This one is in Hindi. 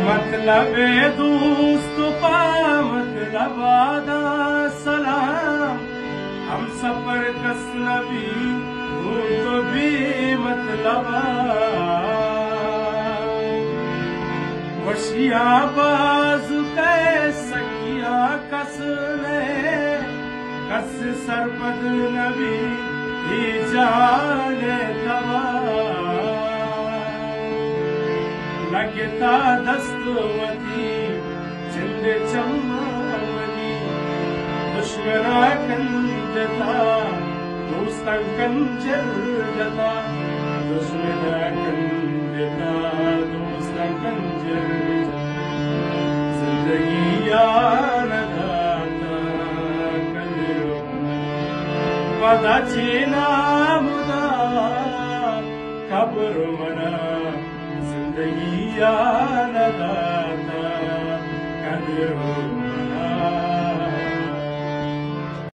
मतलब दोस्त पा मतलब आदा सलाम हम सफर कस नबी हूँ तो भी मतलब वशिया बाज कै सकिया कस ने कस सरपद नबी ही जाने तबा लगता दस्तवती चंद चम्मदी दुश्मना कंजता दोस्ता कंजर जता दुश्मना कंजता दोस्ता कंजर जिंदगी यार दाता कदरो पदा चीना मुदा कब्र मना जिंदगी यार दाता कदरो